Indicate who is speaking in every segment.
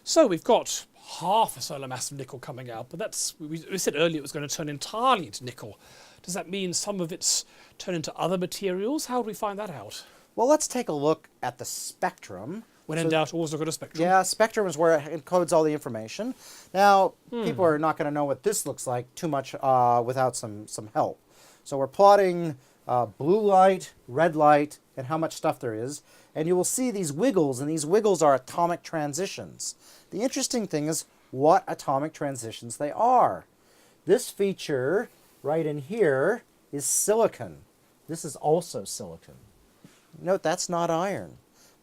Speaker 1: So we've got half a solar mass of nickel coming out, but that's, we said earlier it was going to turn entirely into nickel. Does that mean some of it's turned into other materials? How do we find that out?
Speaker 2: Well, let's take a look at the spectrum.
Speaker 1: When in doubt, always look at a spectrum.
Speaker 2: Yeah, spectrum is where it encodes all the information. Now, people are not going to know what this looks like too much without some help. So we're plotting blue light, red light, and how much stuff there is. And you will see these wiggles, and these wiggles are atomic transitions. The interesting thing is what atomic transitions they are. This feature right in here is silicon. This is also silicon. Note, that's not iron.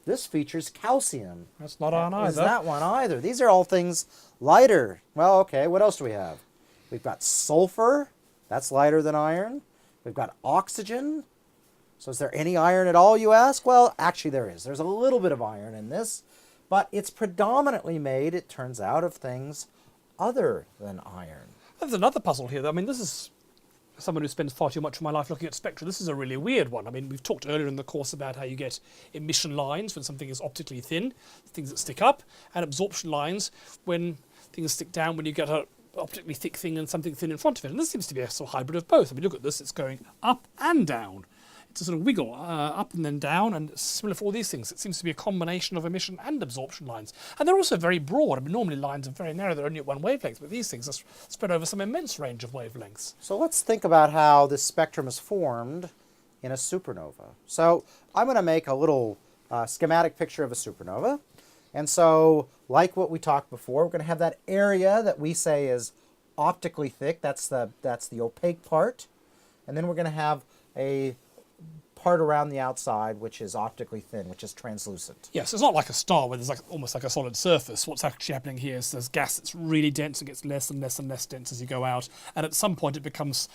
Speaker 2: This features calcium.
Speaker 1: That's not iron either.
Speaker 2: Is that one either. These are all things lighter. Well, okay, what else do we have? We've got sulfur. That's lighter than iron. We've got oxygen. So is there any iron at all, you ask? Well, actually there is. There's a little bit of iron in this, but it's predominantly made, it turns out, of things other than iron.
Speaker 1: There's another puzzle here. I mean, this is someone who spends far too much of my life looking at spectra. This is a really weird one. I mean, we've talked earlier in the course about how you get emission lines when something is optically thin, things that stick up, and absorption lines when things stick down, when you get a optically thick thing and something thin in front of it. And this seems to be a sort of hybrid of both. I mean, look at this, it's going up and down. It's a sort of wiggle up and then down, and similar for all these things. It seems to be a combination of emission and absorption lines. And they're also very broad. I mean, normally lines are very narrow, they're only at one wavelength, but these things are spread over some immense range of wavelengths.
Speaker 2: So let's think about how this spectrum is formed in a supernova. So I'm going to make a little schematic picture of a supernova. And so, like what we talked before, we're going to have that area that we say is optically thick. That's the opaque part. And then we're going to have a part around the outside which is optically thin, which is translucent.
Speaker 1: Yes, it's not like a star where there's like almost like a solid surface. What's actually happening here is there's gas that's really dense and gets less and less and less dense as you go out, and at some point the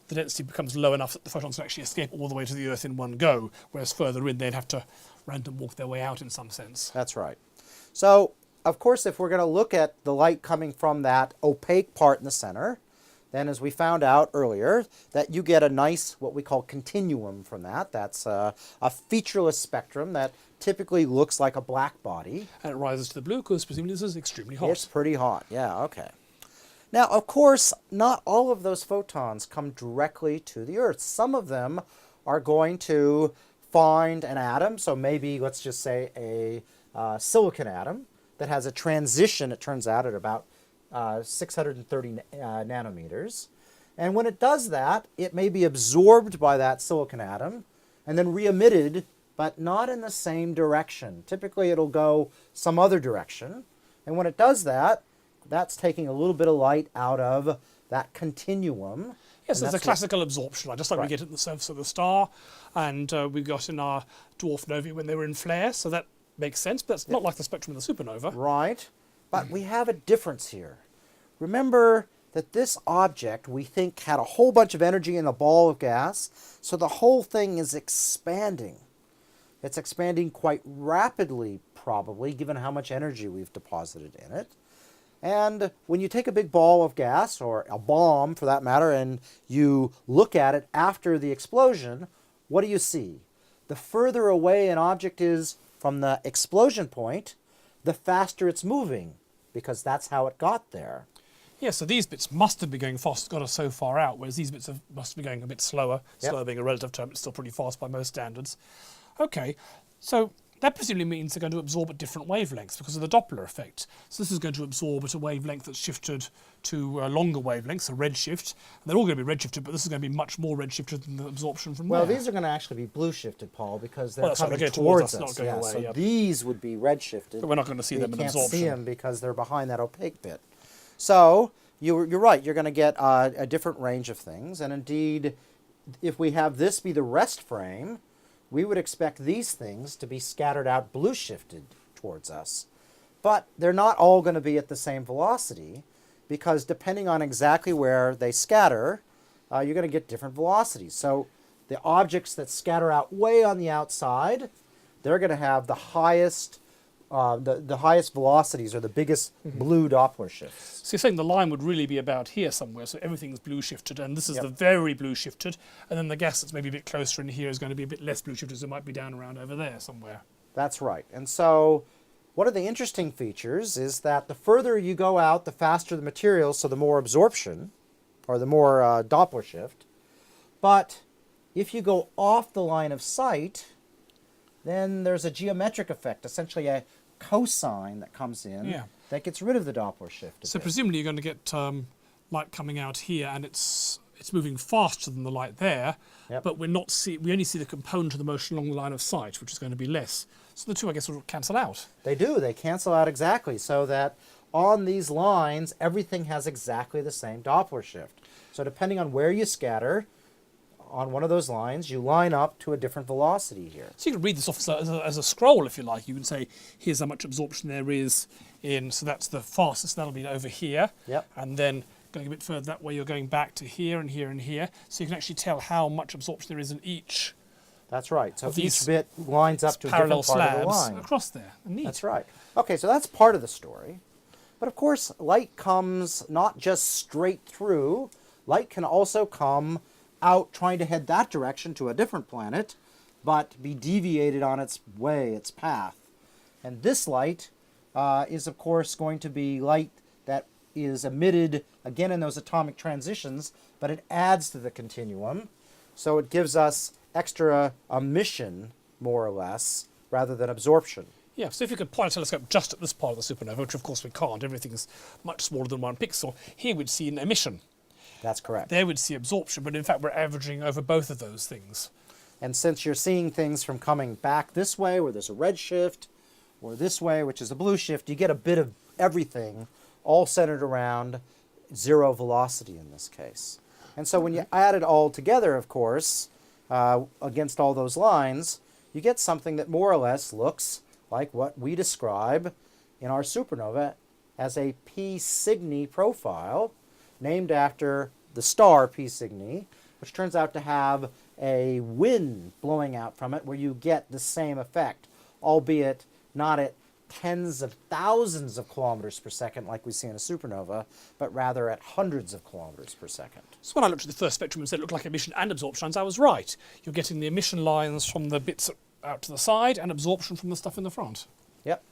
Speaker 1: density becomes low enough that the photons can actually escape all the way to the Earth in one go, whereas further in they'd have to random walk their way out in some sense.
Speaker 2: That's right. So, of course, if we're going to look at the light coming from that opaque part in the center, then as we found out earlier, that you get a nice, what we call continuum from that. That's a featureless spectrum that typically looks like a black body.
Speaker 1: And it rises to the blue because presumably this is extremely hot.
Speaker 2: It's pretty hot, yeah, okay. Now, of course, not all of those photons come directly to the Earth. Some of them are going to find an atom, so maybe, let's just say, a silicon atom that has a transition, it turns out, at about 630 nanometers. And when it does that, it may be absorbed by that silicon atom and then re-emitted, but not in the same direction. Typically, it'll go some other direction. And when it does that, that's taking a little bit of light out of that continuum.
Speaker 1: Yes, it's a classical absorption line, just like we get at the surface of the star, and we got in our dwarf novae when they were in flare, so that makes sense, but that's not like the spectrum of the supernova.
Speaker 2: Right. But we have a difference here. Remember that this object, we think, had a whole bunch of energy in a ball of gas, so the whole thing is expanding. It's expanding quite rapidly, probably, given how much energy we've deposited in it. And when you take a big ball of gas, or a bomb for that matter, and you look at it after the explosion, what do you see? The further away an object is from the explosion point, the faster it's moving, because that's how it got there.
Speaker 1: Yeah, so these bits must have been going fast, got us so far out, whereas these bits must be going a bit slower.
Speaker 2: Yep.
Speaker 1: Slower being a relative term, it's still pretty fast by most standards. Okay, so that presumably means they're going to absorb at different wavelengths because of the Doppler effect. So this is going to absorb at a wavelength that's shifted to longer wavelengths, a redshift. And they're all going to be redshifted, but this is going to be much more redshifted than the absorption from
Speaker 2: Well,
Speaker 1: there.
Speaker 2: these are going to actually be blue shifted, Paul, because they're coming
Speaker 1: towards
Speaker 2: towards
Speaker 1: us,
Speaker 2: us.
Speaker 1: not going away.
Speaker 2: So
Speaker 1: Yep.
Speaker 2: these would be redshifted.
Speaker 1: But we're not going to see them in
Speaker 2: You can't
Speaker 1: absorption.
Speaker 2: see them because they're behind that opaque bit. So you're right. You're going to get a different range of things. And indeed, if we have this be the rest frame, we would expect these things to be scattered out blue shifted towards us. But they're not all going to be at the same velocity, because depending on exactly where they scatter, you're going to get different velocities. So the objects that scatter out way on the outside, they're going to have the highest the highest velocities, or the biggest blue Doppler shifts.
Speaker 1: So you're saying the line would really be about here somewhere, so everything's blue shifted, and this is the very blue shifted, and then the gas that's maybe a bit closer in here is going to be a bit less blue shifted, so it might be down around over there somewhere.
Speaker 2: That's right. And so One of the interesting features is that the further you go out, the faster the material, so the more absorption, or the more Doppler shift. But if you go off the line of sight, then there's a geometric effect, essentially a cosine that comes in that gets rid of the Doppler shift.
Speaker 1: So presumably you're going to get light coming out here, and it's moving faster than the light there, but we only see the component of the motion along the line of sight, which is going to be less. So the two, I guess, will cancel out.
Speaker 2: They do. They cancel out exactly, so that on these lines, everything has exactly the same Doppler shift. So depending on where you scatter on one of those lines, you line up to a different velocity here.
Speaker 1: So you can read this off as a scroll, if you like. You can say, here's how much absorption there is in, so that's the fastest, that'll be over here. And then going a bit further that way, you're going back to here and here and here. So you can actually tell how much absorption there is in each.
Speaker 2: That's right. So each bit lines up to a different part of the line.
Speaker 1: Across there. Neat.
Speaker 2: That's right. Okay, so that's part of the story. But of course, light comes not just straight through. Light can also come out trying to head that direction to a different planet, but be deviated on its way, its path. And this light is, of course, going to be light that is emitted, again, in those atomic transitions, but it adds to the continuum. So it gives us extra emission, more or less, rather than absorption.
Speaker 1: Yeah, so if you could point a telescope just at this part of the supernova, which of course we can't, everything's much smaller than 1 pixel, here we'd see an emission.
Speaker 2: That's correct.
Speaker 1: There we'd see absorption, but in fact we're averaging over both of those things.
Speaker 2: And since you're seeing things from coming back this way, where there's a red shift, or this way, which is a blue shift, you get a bit of everything, all centered around zero velocity in this case. And so when you add it all together, of course, against all those lines, you get something that more or less looks like what we describe in our supernova as a P Cygni profile, named after the star P Cygni, which turns out to have a wind blowing out from it where you get the same effect, albeit not at tens of thousands of kilometers per second like we see in a supernova, but rather at hundreds of kilometers per second.
Speaker 1: So when I looked at the first spectrum and said it looked like emission and absorption lines, I was right. You're getting the emission lines from the bits out to the side and absorption from the stuff in the front.
Speaker 2: Yep.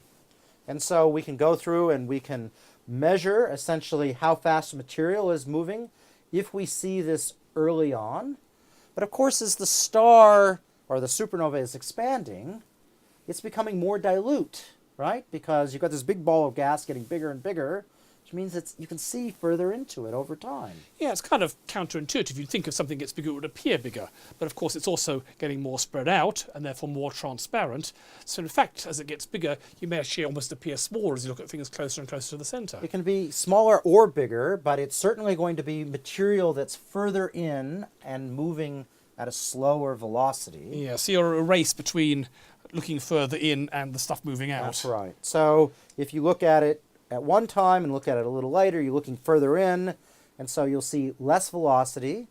Speaker 2: And so we can go through and we can measure essentially how fast material is moving if we see this early on. But of course, as the star or the supernova is expanding, it's becoming more dilute, right? Because you've got this big ball of gas getting bigger and bigger, which means you can see further into it over time.
Speaker 1: Yeah, it's kind of counterintuitive. You'd think if something gets bigger, it would appear bigger. But of course, it's also getting more spread out and therefore more transparent. So in fact, as it gets bigger, you may actually almost appear smaller as you look at things closer and closer to the centre.
Speaker 2: It can be smaller or bigger, but it's certainly going to be material that's further in and moving at a slower velocity.
Speaker 1: Yeah, so you're a race between looking further in and the stuff moving out.
Speaker 2: That's right. So if you look at it at one time and look at it a little later, you're looking further in, and so you'll see less velocity,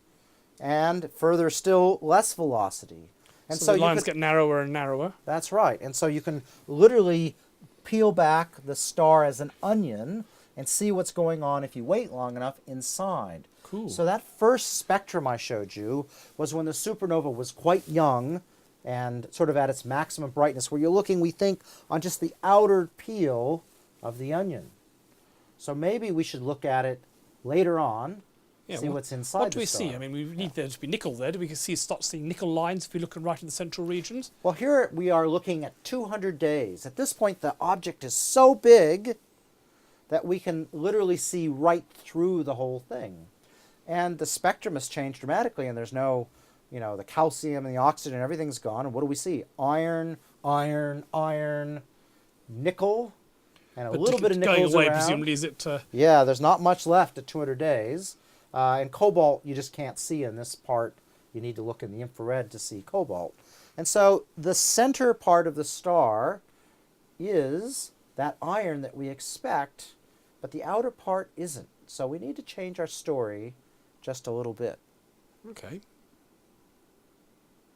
Speaker 2: and further still less velocity. And
Speaker 1: so the lines get narrower and narrower.
Speaker 2: That's right. And so you can literally peel back the star as an onion and see what's going on if you wait long enough inside.
Speaker 1: Cool.
Speaker 2: So that first spectrum I showed you was when the supernova was quite young and sort of at its maximum brightness, where you're looking, we think, on just the outer peel of the onion. So maybe we should look at it later on, see what's inside the star.
Speaker 1: What do we see? I mean, we need there to be nickel there. Do we start seeing nickel lines if we look right in the central regions?
Speaker 2: Well, here we are looking at 200 days. At this point, the object is so big that we can literally see right through the whole thing. And the spectrum has changed dramatically, and there's no, the calcium and the oxygen, everything's gone. And what do we see? Iron, iron, iron, nickel, and a little bit of nickel
Speaker 1: going away,
Speaker 2: around.
Speaker 1: Presumably, is it?
Speaker 2: Yeah, there's not much left at 200 days. And cobalt, you just can't see in this part. You need to look in the infrared to see cobalt. And so the center part of the star is that iron that we expect, but the outer part isn't. So we need to change our story just a little bit.
Speaker 1: Okay.